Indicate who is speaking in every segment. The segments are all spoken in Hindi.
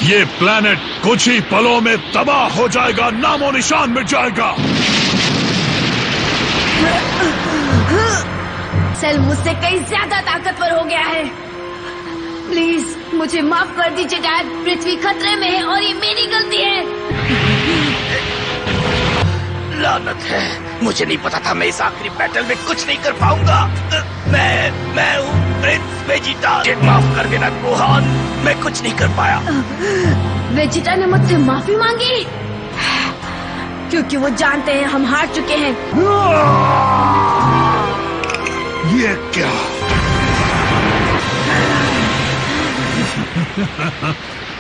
Speaker 1: ये प्लेनेट कुछ ही पलों में तबाह हो जाएगा, नामो निशान मिट जाएगा।
Speaker 2: सेल मुझसे कहीं ज्यादा ताकतवर हो गया है। प्लीज मुझे माफ कर दीजिए डैड। पृथ्वी खतरे में है और ये मेरी गलती है।
Speaker 3: लानत है, मुझे नहीं पता था मैं इस आखिरी बैटल में कुछ नहीं कर पाऊंगा। मैं हूँ प्रिंस वेजिटा। माफ कर देना गोहान, मैं कुछ नहीं कर पाया।
Speaker 2: वेजिटा ने मुझसे माफी मांगी क्योंकि वो जानते हैं हम हार चुके हैं।
Speaker 1: ये क्या?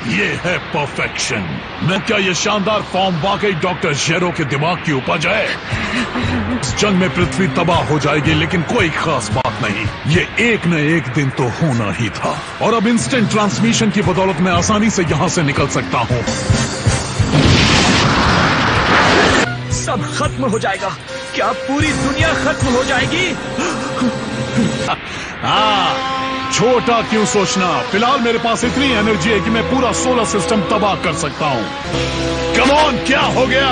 Speaker 1: ये है परफेक्शन। मैं क्या ये शानदार फॉर्म वाकई डॉक्टर जेरो के दिमाग की उपज है? इस जंग में पृथ्वी तबाह हो जाएगी, लेकिन कोई खास बात नहीं। ये एक न एक दिन तो होना ही था। और अब इंस्टेंट ट्रांसमिशन की बदौलत मैं आसानी से यहाँ से निकल सकता हूँ।
Speaker 3: सब खत्म हो जाएगा। क्या पूरी दुनिया खत्म हो जाएगी?
Speaker 1: हाँ, छोटा क्यों सोचना। फिलहाल मेरे पास इतनी एनर्जी है कि मैं पूरा सोलर सिस्टम तबाह कर सकता हूँ। कम ऑन, क्या हो गया?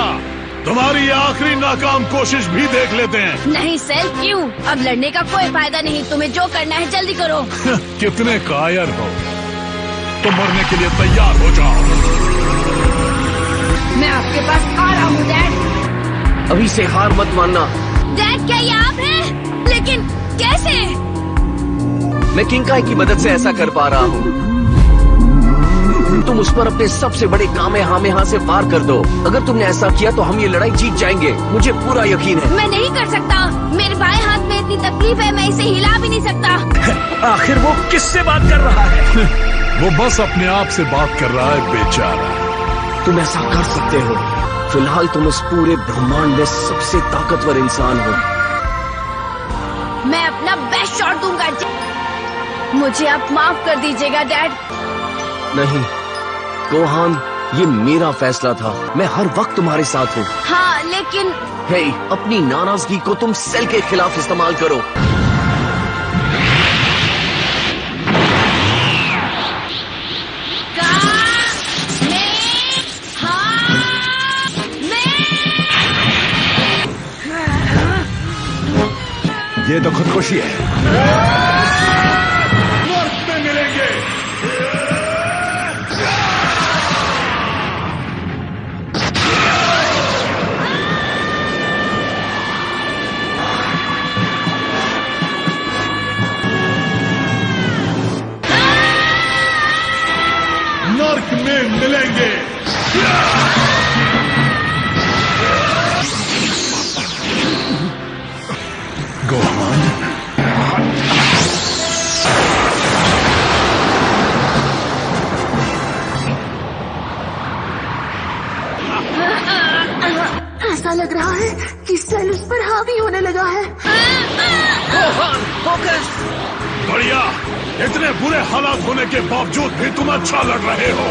Speaker 1: तुम्हारी ये आखिरी नाकाम कोशिश भी देख लेते हैं।
Speaker 2: नहीं सेल, क्यों? अब लड़ने का कोई फायदा नहीं। तुम्हें जो करना है जल्दी करो।
Speaker 1: कितने कायर हो। तो मरने के लिए तैयार हो जाओ।
Speaker 2: मैं आपके पास आ रहा हूँ डैड।
Speaker 3: अभी से हार मत मानना।
Speaker 2: डैड क्या ये आप हैं? लेकिन कैसे?
Speaker 3: मैं किंकाई की मदद से ऐसा कर पा रहा हूँ। तुम उस पर अपने सबसे बड़े कामेहामेहा से वार कर दो। अगर तुमने ऐसा किया तो हम ये लड़ाई जीत जाएंगे, मुझे पूरा यकीन है।
Speaker 2: मैं नहीं कर सकता। मेरे बाएं हाथ में इतनी तकलीफ है, मैं इसे हिला भी नहीं सकता।
Speaker 3: आखिर वो किससे बात कर रहा है?
Speaker 1: वो बस अपने आप से बात कर रहा है, बेचारा।
Speaker 3: तुम ऐसा कर सकते हो। फिलहाल तुम इस पूरे ब्रह्मांड में सबसे ताकतवर इंसान हो।
Speaker 2: मैं अपना बेस्ट शॉट दूंगा। मुझे आप माफ कर दीजिएगा डैड।
Speaker 3: नहीं गोहान, ये मेरा फैसला था। मैं हर वक्त तुम्हारे साथ हूँ।
Speaker 2: हाँ लेकिन
Speaker 3: हे, अपनी नाराजगी को तुम सेल के खिलाफ इस्तेमाल करो।
Speaker 1: ये तो खुदकुशी है। नर्क में मिलेंगे। नर्क में मिलेंगे। गोहान,
Speaker 2: ऐसा लग रहा है कि सेल उस पर हावी होने लगा है।
Speaker 3: Gohan, focus.
Speaker 1: बढ़िया। इतने बुरे हालात होने के बावजूद भी तुम अच्छा लड़ रहे हो।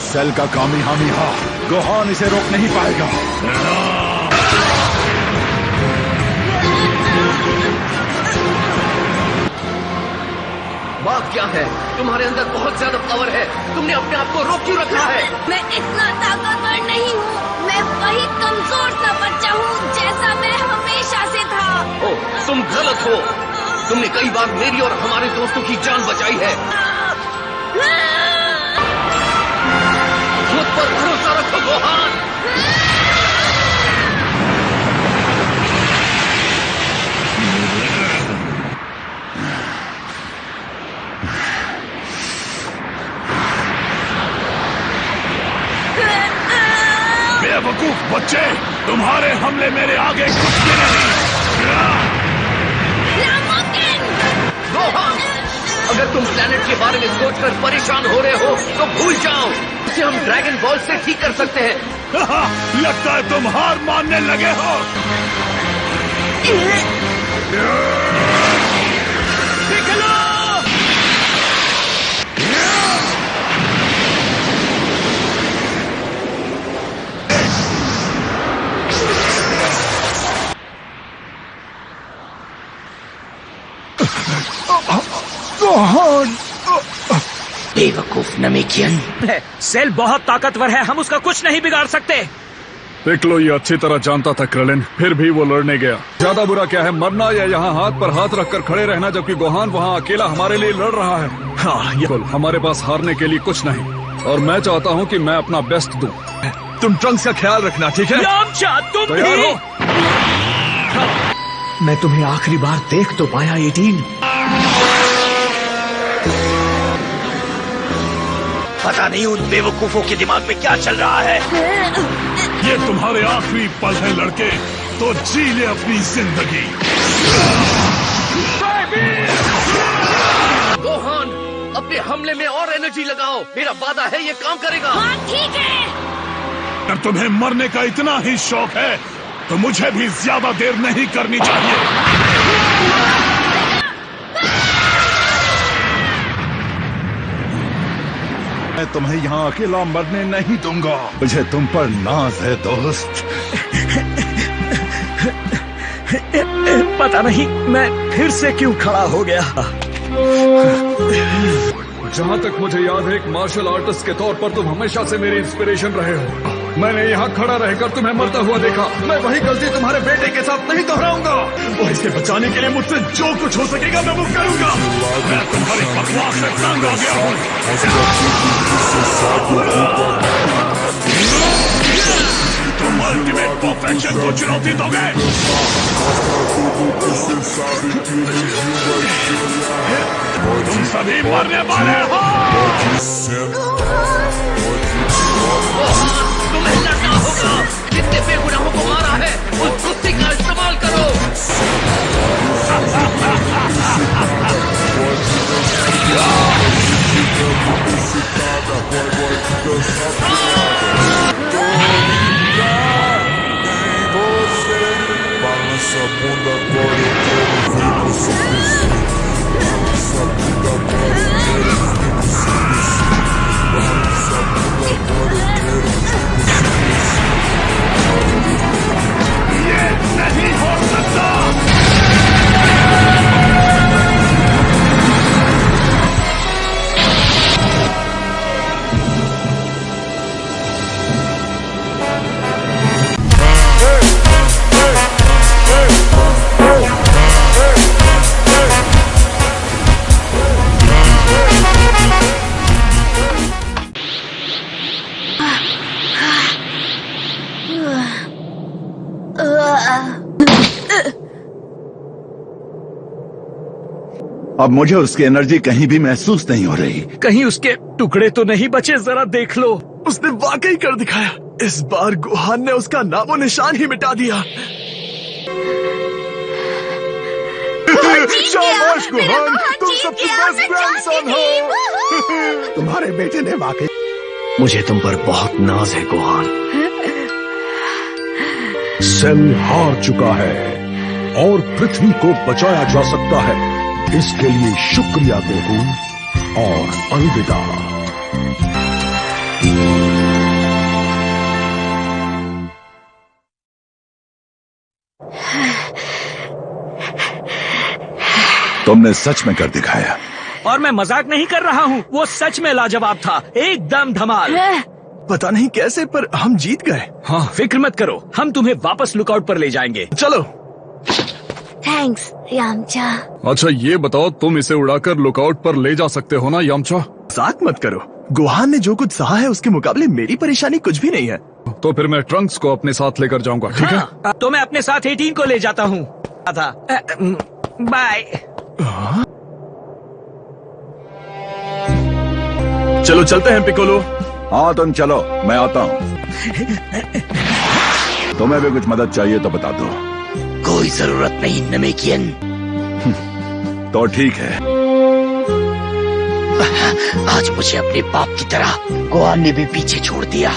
Speaker 1: सेल का कामिहामिहा, गोहान इसे रोक नहीं पाएगा।
Speaker 3: बात क्या है? तुम्हारे अंदर बहुत ज्यादा पावर है। तुमने अपने आप को रोक क्यों रखा है?
Speaker 2: मैं इतना ताकतवर नहीं हूँ। मैं वही कमजोर सा बच्चा हूँ जैसा मैं हमेशा से था।
Speaker 3: ओ, तुम गलत हो। तुमने कई बार मेरी और हमारे दोस्तों की जान बचाई है। खुद पर भरोसा रखो गोहान।
Speaker 1: बेवकूफ बच्चे, तुम्हारे हमले मेरे आगे कुछ भी नहीं।
Speaker 3: गोहान, अगर तुम प्लेनेट के बारे में सोचकर परेशान हो रहे हो तो भूल जाओ। इसे हम ड्रैगन बॉल से ठीक कर सकते हैं।
Speaker 1: लगता है तुम हार मानने लगे हो। गोहान!
Speaker 3: बेवकूफ नमेकियन।
Speaker 4: सेल बहुत ताकतवर है, हम उसका कुछ नहीं बिगाड़ सकते।
Speaker 1: पिक्लो ये अच्छी तरह जानता था क्रेलिन, फिर भी वो लड़ने गया। ज्यादा बुरा क्या है, मरना या यहाँ हाथ पर हाथ रखकर खड़े रहना, जबकि गोहान वहाँ अकेला हमारे लिए लड़ रहा है। हाँ, ये हमारे पास हारने के लिए कुछ नहीं, और मैं चाहता हूँ कि मैं अपना बेस्ट दूं। तुम ट्रंक्स का ख्याल रखना, ठीक है?
Speaker 4: यामचा, तुम
Speaker 1: तैयार
Speaker 4: भी?
Speaker 1: हो?
Speaker 4: मैं तुम्हें आखिरी बार देख तो पाया 18।
Speaker 3: पता नहीं उन बेवकूफों के दिमाग में क्या चल रहा है।
Speaker 1: ये तुम्हारे आखिरी पल है लड़के, तो जी ले अपनी जिंदगी।
Speaker 3: गोहान, अपने हमले में और एनर्जी लगाओ, मेरा वादा है ये काम करेगा।
Speaker 2: हाँ ठीक है।
Speaker 1: अगर तुम्हें मरने का इतना ही शौक है तो मुझे भी ज्यादा देर नहीं करनी चाहिए। मैं तुम्हें यहाँ अकेला मरने नहीं दूंगा। मुझे तुम पर नाज है दोस्त।
Speaker 4: पता नहीं मैं फिर से क्यों खड़ा हो गया।
Speaker 1: जहाँ तक मुझे याद है, एक मार्शल आर्टिस्ट के तौर पर तुम हमेशा से मेरी इंस्पिरेशन रहे हो। मैंने यहाँ खड़ा रहकर तुम्हें मरता हुआ देखा। मैं वही गलती तुम्हारे बेटे के साथ नहीं दोहराऊंगा। और इसे बचाने के लिए मुझसे जो कुछ हो सकेगा मैं वो करूंगा। मैं तुम्हारी बकवास से तंग आ गया हूँ। तुम अल्टीमेट परफेक्शन को चुनौती दोगे? तुम सभी मरने वाले हो।
Speaker 3: तुम्हें लड़ना होगा। जितने बेगुनाहों को मारा है उस कुश्ती का इस्तेमाल करो।
Speaker 5: Balança a bunda agora, eu quero ver você crescer. Balança a bunda agora, eu quero ver você crescer. Balança a bunda agora, eu quero ver você crescer.
Speaker 1: ये नहीं हो सकता। अब मुझे उसकी एनर्जी कहीं भी महसूस नहीं हो रही।
Speaker 4: कहीं उसके टुकड़े तो नहीं बचे, जरा देख लो।
Speaker 6: उसने वाकई कर दिखाया। इस बार गोहान ने उसका नामो निशान ही मिटा दिया।
Speaker 1: शाबाश गोहान, तुम सबसे बेस्ट ग्रैंडसन हो। तुम्हारे बेटे ने वाकई।
Speaker 4: मुझे तुम पर बहुत नाज है गोहान।
Speaker 7: सेल हार चुका है और पृथ्वी को बचाया जा सकता है। इसके लिए शुक्रिया गोकू और अलविदा।
Speaker 1: तुमने सच में कर दिखाया।
Speaker 4: और मैं मजाक नहीं कर रहा हूँ, वो सच में लाजवाब था, एकदम धमाल।
Speaker 6: पता नहीं कैसे पर हम जीत गए।
Speaker 4: हाँ, फिक्र मत करो, हम तुम्हें वापस लुकआउट पर ले जाएंगे।
Speaker 6: चलो।
Speaker 2: Thanks Yamcha.
Speaker 1: अच्छा ये बताओ, तुम इसे उड़ाकर लुकआउट पर ले जा सकते हो ना यामचा?
Speaker 6: मजाक मत करो। गोहान ने जो कुछ सहा है उसके मुकाबले मेरी परेशानी कुछ भी नहीं है।
Speaker 1: तो फिर मैं ट्रंक्स को अपने साथ लेकर जाऊंगा, ठीक है?
Speaker 4: हाँ, तो मैं अपने साथ 18 को ले जाता हूँ। बाय।
Speaker 6: चलो चलते हैं पिकोलो।
Speaker 1: हाँ तुम चलो, मैं आता हूँ। तुम्हें भी कुछ मदद चाहिए तो बता दो।
Speaker 3: कोई जरूरत नहीं नमेकियन।
Speaker 1: तो ठीक है।
Speaker 3: आज मुझे अपने बाप की तरह गोहान ने भी पीछे छोड़ दिया।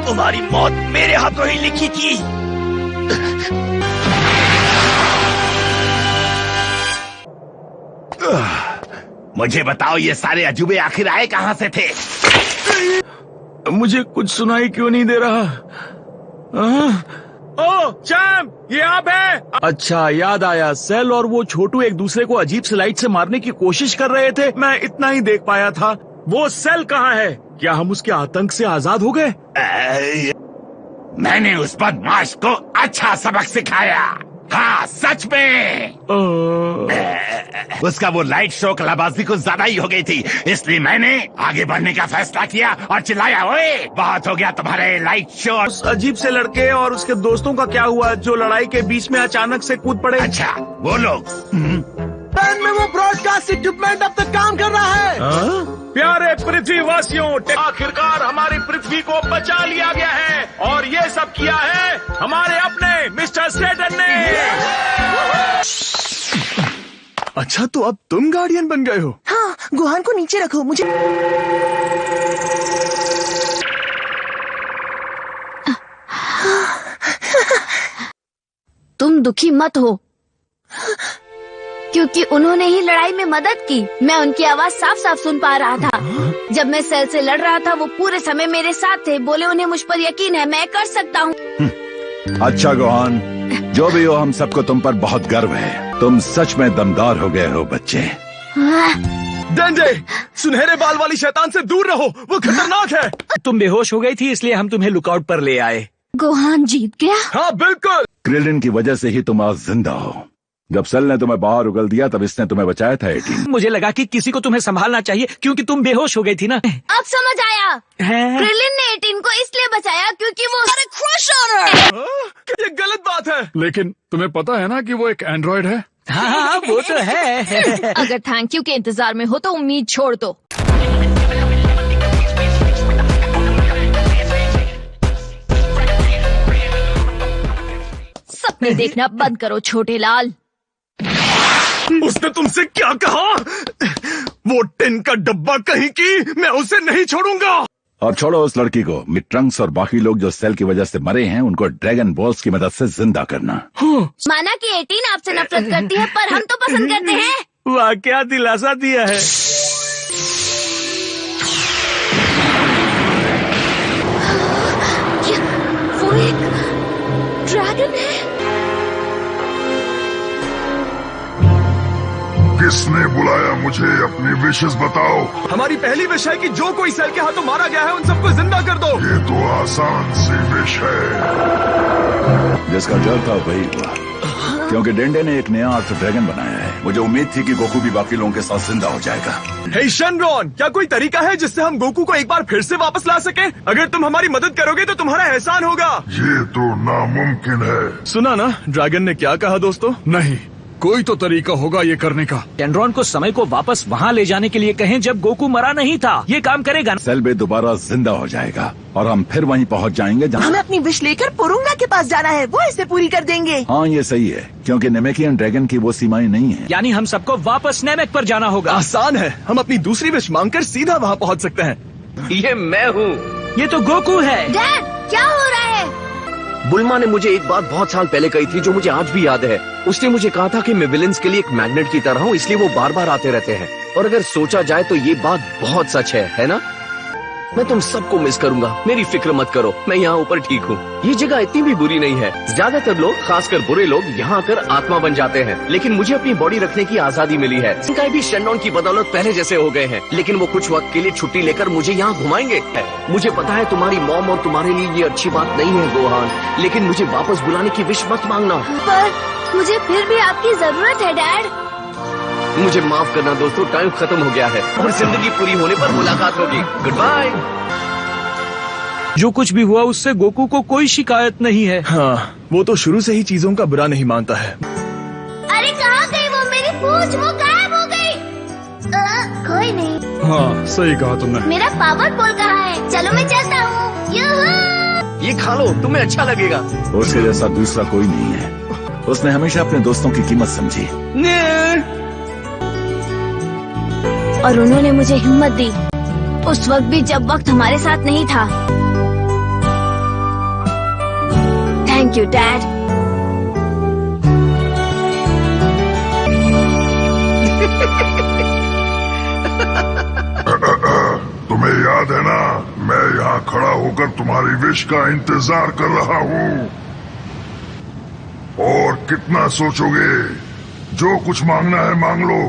Speaker 3: तुम्हारी मौत मेरे हाथों ही लिखी थी। मुझे बताओ, ये सारे अजूबे आखिर आए कहाँ से थे?
Speaker 6: मुझे कुछ सुनाई क्यों नहीं दे रहा?
Speaker 4: ओ चैम्प, ये आप है? अच्छा याद आया, सेल और वो छोटू एक दूसरे को अजीब से लाइट से मारने की कोशिश कर रहे थे। मैं इतना ही देख पाया था। वो सेल कहाँ है? क्या हम उसके आतंक से आजाद हो गए?
Speaker 3: मैंने उस बदमाश को अच्छा सबक सिखाया। हाँ सच में। उसका वो लाइट शो कलाबाजी कुछ ज्यादा ही हो गई थी, इसलिए मैंने आगे बढ़ने का फैसला किया और चिल्लाया, ओए बहुत हो गया तुम्हारे लाइट शो।
Speaker 4: उस अजीब से लड़के और उसके दोस्तों का क्या हुआ जो लड़ाई के बीच में अचानक से कूद पड़े?
Speaker 3: अच्छा वो लोग
Speaker 6: में वो ब्रॉडकास्ट इक्विपमेंट अब तक काम कर रहा है।
Speaker 4: प्यारे पृथ्वीवासियों, आखिरकार हमारी पृथ्वी को बचा लिया गया है और ये सब किया है हमारे अपने मिस्टर सेटन ने।
Speaker 6: अच्छा तो अब तुम गार्डियन बन गए हो?
Speaker 8: हाँ, गुहान को नीचे रखो, मुझे
Speaker 2: तुम दुखी मत हो, क्योंकि उन्होंने ही लड़ाई में मदद की। मैं उनकी आवाज साफ साफ सुन पा रहा था। जब मैं सेल से लड़ रहा था वो पूरे समय मेरे साथ थे। बोले उन्हें मुझ पर यकीन है, मैं कर सकता हूँ।
Speaker 9: अच्छा गोहान, जो भी हो हम सबको तुम पर बहुत गर्व है। तुम सच में दमदार हो गए हो बच्चे।
Speaker 6: डेंजे, सुनहरे बाल वाली शैतान से दूर रहो, वो खतरनाक है।
Speaker 4: तुम बेहोश हो गई थी इसलिए हम तुम्हें लुकआउट पर ले आए।
Speaker 2: गोहान जीत गया?
Speaker 6: हाँ बिल्कुल।
Speaker 9: क्रिलिन की वजह से ही तुम आज जिंदा हो। जब सेल ने तुम्हें बाहर उगल दिया तब इसने तुम्हें बचाया था 18।
Speaker 4: मुझे लगा कि किसी को तुम्हें संभालना चाहिए क्योंकि तुम बेहोश हो गई थी ना।
Speaker 2: अब समझ आया। क्रिलिन ने 18 को इसलिए बचाया क्योंकि वो क्रश ऑन है।
Speaker 6: ये गलत बात है।
Speaker 1: लेकिन तुम्हें पता है ना कि वो एक एंड्रॉइड है।
Speaker 4: हाँ वो तो है।
Speaker 2: अगर थैंक यू के इंतजार में हो तो उम्मीद छोड़ दो। सपने देखना बंद करो छोटे लाल।
Speaker 6: उसने तुमसे क्या कहा? वो टिन का डब्बा कहीं की, मैं उसे नहीं छोड़ूंगा।
Speaker 9: और छोड़ो उस लड़की को। ट्रंक्स और बाकी लोग जो सेल की वजह से मरे हैं उनको ड्रैगन बॉल्स की मदद से जिंदा करना।
Speaker 2: माना कि 18 आपसे नफरत करती है पर हम तो पसंद करते हैं।
Speaker 4: वाह क्या दिलासा दिया है।
Speaker 2: वो एक ड्रैगन है।
Speaker 5: किसने बुलाया मुझे? अपनी विशेष बताओ।
Speaker 6: हमारी पहली विश है कि जो कोई सेल के हाथों मारा गया है उन सबको जिंदा कर दो।
Speaker 5: ये तो आसान सी विश है।
Speaker 9: जिसका डर था वही हुआ, क्योंकि डेंडे ने एक नया अर्थ ड्रैगन बनाया है। मुझे उम्मीद थी कि गोकू भी बाकी लोगों के साथ जिंदा हो जाएगा।
Speaker 6: हे शनरॉन, क्या कोई तरीका है जिससे हम गोकू को एक बार फिर से वापस ला सके? अगर तुम हमारी मदद करोगे तो तुम्हारा एहसान होगा।
Speaker 5: ये तो नामुमकिन है।
Speaker 6: सुना ना ड्रैगन ने क्या कहा दोस्तों?
Speaker 1: नहीं, कोई तो तरीका होगा ये करने का।
Speaker 4: एंड्रॉन को समय को वापस वहाँ ले जाने के लिए कहें जब गोकू मरा नहीं था। ये काम करेगा।
Speaker 9: सेल भी दोबारा जिंदा हो जाएगा और हम फिर वहीं पहुंच जाएंगे जहाँ।
Speaker 8: हमें अपनी विश लेकर पुरुंगा के पास जाना है, वो इसे पूरी कर देंगे।
Speaker 9: हाँ ये सही है, क्योंकि नेमेकियन ड्रैगन की वो सीमाएं नहीं है।
Speaker 4: यानी हम सबको वापस नेमेक पर जाना होगा।
Speaker 6: आसान है, हम अपनी दूसरी विश मांगकर सीधा वहाँ पहुँच सकते हैं।
Speaker 10: ये मैं हूँ।
Speaker 4: ये तो गोकू है।
Speaker 2: डैड क्या हो रहा है?
Speaker 10: बुल्मा ने मुझे एक बात बहुत साल पहले कही थी जो मुझे आज भी याद है। उसने मुझे कहा था कि मैं विलेंस के लिए एक मैग्नेट की तरह हूँ, इसलिए वो बार बार आते रहते हैं। और अगर सोचा जाए तो ये बात बहुत सच है ना? मैं तुम सबको मिस करूंगा, मेरी फिक्र मत करो, मैं यहाँ ऊपर ठीक हूँ। ये जगह इतनी भी बुरी नहीं है। ज्यादातर लोग, खासकर बुरे लोग, यहाँ आकर आत्मा बन जाते हैं, लेकिन मुझे अपनी बॉडी रखने की आजादी मिली है। इनका भी शनॉन की बदौलत पहले जैसे हो गए हैं, लेकिन वो कुछ वक्त के लिए छुट्टी लेकर मुझे यहाँ घुमाएंगे। मुझे पता है तुम्हारी मॉम और तुम्हारे लिए ये अच्छी बात नहीं है गोहान, लेकिन मुझे वापस बुलाने की विश मत मांगना।
Speaker 2: पर मुझे फिर भी आपकी जरूरत है डैड।
Speaker 10: मुझे माफ करना दोस्तों, टाइम खत्म हो गया है और जिंदगी पूरी होने पर मुलाकात होगी। Goodbye.
Speaker 4: जो कुछ भी हुआ उससे गोकू को कोई शिकायत नहीं है।
Speaker 6: हाँ, वो तो शुरू से ही चीजों का बुरा नहीं मानता है।
Speaker 2: अरे कहाँ गई वो मेरी पूंछ? वो गायब हो गई। कोई नहीं।
Speaker 1: हाँ सही कहा तुमने।
Speaker 2: मेरा पावर बॉल कहाँ है? चलो मैं चलता हूँ।
Speaker 10: ये खा लो, तुम्हें अच्छा लगेगा।
Speaker 9: उसके जैसा दूसरा कोई नहीं है। उसने हमेशा अपने दोस्तों की कीमत समझी।
Speaker 2: और उन्होंने मुझे हिम्मत दी, उस वक्त भी जब वक्त हमारे साथ नहीं था। Thank you dad.
Speaker 5: तुम्हें याद है ना, मैं यहाँ खड़ा होकर तुम्हारी विश का इंतजार कर रहा हूँ। और कितना सोचोगे? जो कुछ मांगना है मांग लो,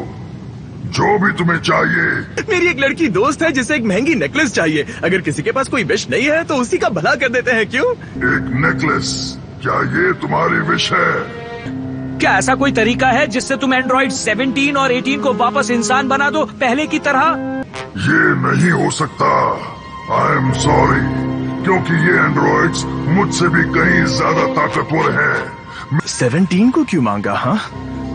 Speaker 5: जो भी तुम्हें चाहिए।
Speaker 6: मेरी एक लड़की दोस्त है जिसे एक महंगी नेकलेस चाहिए। अगर किसी के पास कोई विश नहीं है तो उसी का भला कर देते हैं, क्यों?
Speaker 5: एक नेकलेस, क्या ये तुम्हारी विश है?
Speaker 4: क्या ऐसा कोई तरीका है जिससे तुम एंड्रॉइड 17 और 18 को वापस इंसान बना दो पहले की तरह?
Speaker 5: ये नहीं हो सकता। आई एम सॉरी, क्योंकि ये एंड्रॉइड्स मुझसे भी कहीं ज्यादा ताकतवर हैं।
Speaker 6: 17 को क्यों मांगा? हाँ,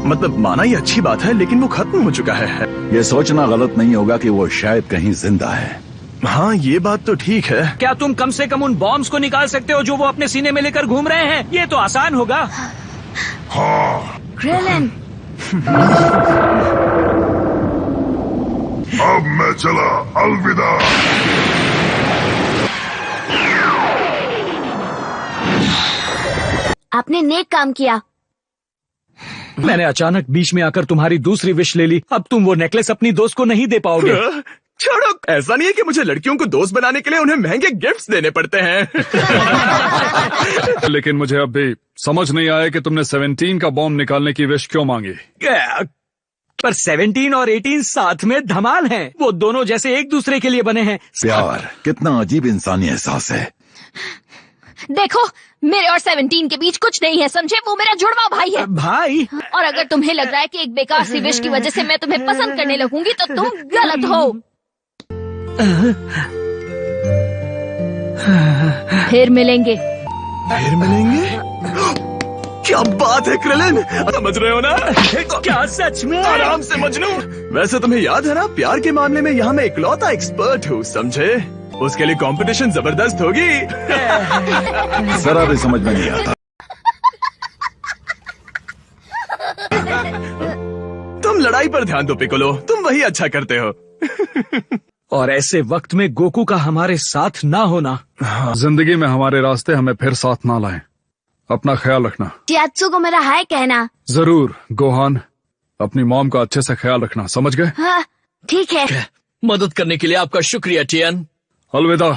Speaker 6: मतलब माना ये अच्छी बात है, लेकिन वो खत्म हो चुका है।
Speaker 9: ये सोचना गलत नहीं होगा कि वो शायद कहीं जिंदा है।
Speaker 6: हाँ, ये बात तो ठीक है।
Speaker 4: क्या तुम कम से कम उन बॉम्ब्स को निकाल सकते हो जो वो अपने सीने में लेकर घूम रहे हैं? ये तो आसान होगा।
Speaker 5: हाँ,
Speaker 2: क्रेलन,
Speaker 5: अब मैं चला, अलविदा।
Speaker 2: आपने नेक काम किया।
Speaker 4: मैंने अचानक बीच में आकर तुम्हारी दूसरी विश ले ली। अब तुम वो नेकलेस अपनी दोस्त को नहीं दे पाओगे।
Speaker 6: छोड़ो, ऐसा नहीं है कि मुझे लड़कियों को दोस्त बनाने के लिए उन्हें महंगे गिफ्ट्स देने पड़ते हैं।
Speaker 1: लेकिन मुझे अब भी समझ नहीं आया कि तुमने 17 का बॉम्ब निकालने की विश क्यों मांगी।
Speaker 4: पर 17 और 18 साथ में धमाल हैं। वो दोनों जैसे एक दूसरे के लिए बने हैं।
Speaker 9: प्यार कितना अजीब इंसानी एहसास है।
Speaker 2: देखो, मेरे और 17 के बीच कुछ नहीं है, समझे? वो मेरा जुड़वा भाई है।
Speaker 4: भाई?
Speaker 2: और अगर तुम्हें लग रहा है कि एक बेकार सी विश की वजह से मैं तुम्हें पसंद करने लगूंगी तो तुम गलत हो। फिर मिलेंगे।
Speaker 6: फिर मिलेंगे? क्या बात है क्रेलन, समझ रहे हो ना?
Speaker 4: क्या सच में?
Speaker 6: आराम से मजनू। वैसे तुम्हें याद है ना, प्यार के मामले में यहाँ मैं इकलौता एक्सपर्ट हूँ, समझे? उसके लिए कंपटीशन जबरदस्त होगी।
Speaker 9: जरा भी समझ में नहीं आता।
Speaker 6: तुम लड़ाई पर ध्यान दो पिकोलो, तुम वही अच्छा करते हो।
Speaker 4: और ऐसे वक्त में गोकू का हमारे साथ ना होना।
Speaker 1: जिंदगी में हमारे रास्ते हमें फिर साथ ना लाएं। अपना ख्याल रखना।
Speaker 2: चियात्सु को मेरा हाय कहना।
Speaker 1: जरूर गोहान, अपनी मॉम का अच्छे से ख्याल रखना, समझ गए?
Speaker 2: हाँ, ठीक है।
Speaker 3: मदद करने के लिए आपका शुक्रिया टियन।
Speaker 1: अलविदा।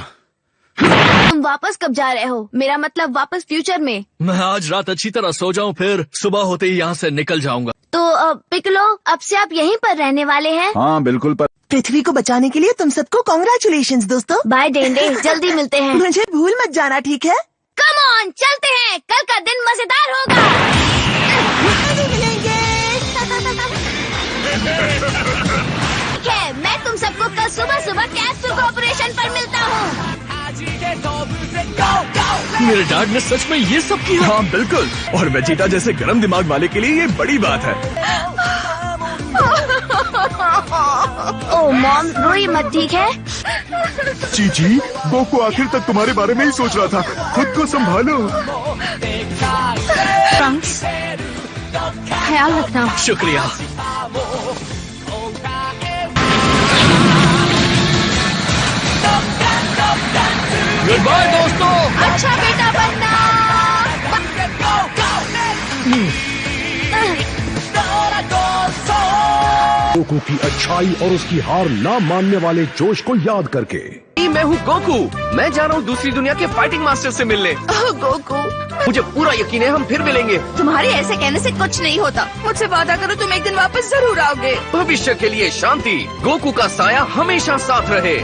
Speaker 2: तुम वापस कब जा रहे हो? मेरा मतलब वापस फ्यूचर में।
Speaker 3: मैं आज रात अच्छी तरह सो जाऊं, फिर सुबह होते ही यहाँ से निकल जाऊंगा।
Speaker 2: तो पिकलो, अब से आप यहीं पर रहने वाले हैं?
Speaker 9: हाँ बिल्कुल। पर
Speaker 8: पृथ्वी को बचाने के लिए तुम सबको कॉन्ग्रेचुलेशंस दोस्तों।
Speaker 2: बाय डेंडे, जल्दी मिलते हैं।
Speaker 8: मुझे भूल मत जाना, ठीक है?
Speaker 2: कम ऑन, चलते हैं, कल का दिन मजेदार होगा।
Speaker 8: मिलेंगे।
Speaker 2: ठीक है, मैं तुम सबको कल सुबह सुबह कैप्सूल कॉर्पोरेशन पर मिलता हूँ।
Speaker 3: मेरे डैड ने सच में ये सब किया?
Speaker 6: हाँ बिल्कुल, और वेजिटा जैसे गर्म दिमाग वाले के लिए ये बड़ी बात है।
Speaker 2: ओ मॉम, रोई मत, ठीक है?
Speaker 5: चीची, गोकू आखिर तक तुम्हारे बारे में ही सोच रहा था। खुद को संभालो।
Speaker 2: ट्रंक्स, ख्याल रखना।
Speaker 3: शुक्रिया। गुड बाय दोस्तों।
Speaker 2: अच्छा बेटा बनना।
Speaker 7: गोकू की अच्छाई और उसकी हार ना मानने वाले जोश को याद करके।
Speaker 10: मैं हूँ गोकू। मैं जा रहा हूँ दूसरी दुनिया के फाइटिंग मास्टर से मिलने।
Speaker 8: गोकू,
Speaker 10: मुझे पूरा यकीन है हम फिर मिलेंगे।
Speaker 8: तुम्हारे ऐसे कहने से कुछ नहीं होता। मुझसे वादा करो तुम एक दिन वापस जरूर आओगे।
Speaker 10: भविष्य के लिए शांति। गोकू का साया हमेशा साथ रहे।